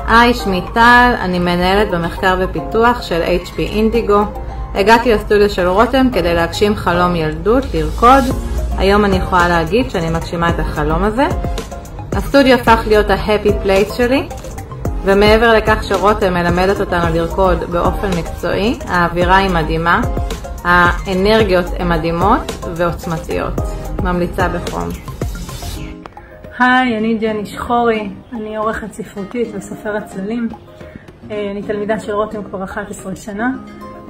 היי, שמי טל, אני מנהלת במחקר ופיתוח של HP אינדיגו. הגעתי לסטודיו של רותם כדי להגשים חלום ילדות, לרקוד. היום אני יכולה להגיד שאני מגשימה את החלום הזה. הסטודיו הפך להיות ה-happy place שלי, ומעבר לכך שרותם מלמדת אותנו לרקוד באופן מקצועי, האווירה היא מדהימה, האנרגיות הן מדהימות ועוצמתיות. ממליצה בחום. היי, אני ג'ני שחורי, אני עורכת ספרותית וסופרת צללים. אני תלמידה של רותם כבר 11 שנה.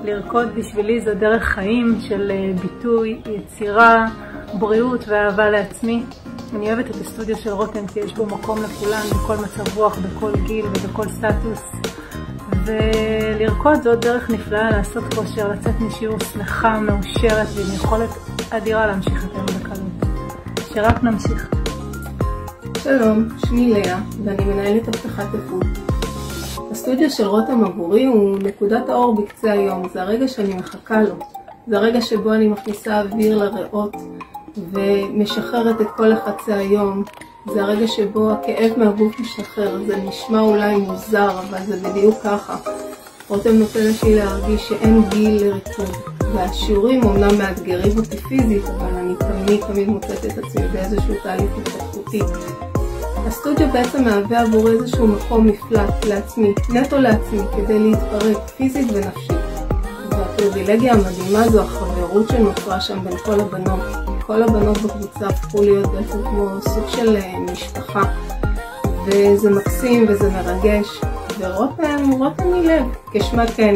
לרקוד בשבילי זו דרך חיים של ביטוי, יצירה, בריאות ואהבה לעצמי. אני אוהבת את הסטודיו של רותם כי יש בו מקום לכולן, בכל מצב רוח, בכל גיל ובכל סטטוס. ולרקוד זאת דרך נפלאה לעשות כושר, לצאת משיעור שמחה, מאושרת ועם יכולת אדירה להמשיך את היום בקלות. שרק נמשיך. שלום, שמי לאה ואני מנהלת הבטחת איכות. הסטודיו של רותם עבורי הוא נקודת האור בקצה היום, זה הרגע שאני מחכה לו. זה הרגע שבו אני מכניסה אוויר לריאות ומשחררת את כל לחצי היום. זה הרגע שבו הכאב מהגוף משתחרר, זה נשמע אולי מוזר אבל זה בדיוק ככה. רותם נותנת לי להרגיש שאין גיל לריקוד. והשיעורים אומנם מאתגרים אותי פיזית, אבל אני תמיד מוצאת את עצמי באיזשהו תהליך התפתחותי. הסטודיו בעצם מהווה עבור איזשהו מקום מפלט לעצמי, נטו לעצמי, כדי להתפרק פיזית ונפשית. והפריבילגיה המדהימה זו החברות שנוצרה שם בין כל הבנות. כל הבנות בקבוצה הפכו להיות בעצם כמו סוג של משפחה. וזה מקסים וזה מרגש. ורותם היא לב, כשמה כן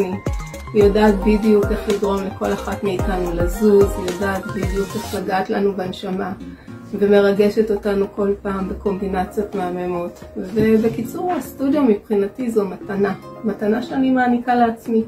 היא יודעת בדיוק איך לגרום לכל אחת מאיתנו לזוז, היא יודעת בדיוק איך לגעת לנו בנשמה, ומרגשת אותנו כל פעם בקומבינציות מהממות. ובקיצור, הסטודיו מבחינתי זו מתנה שאני מעניקה לעצמי.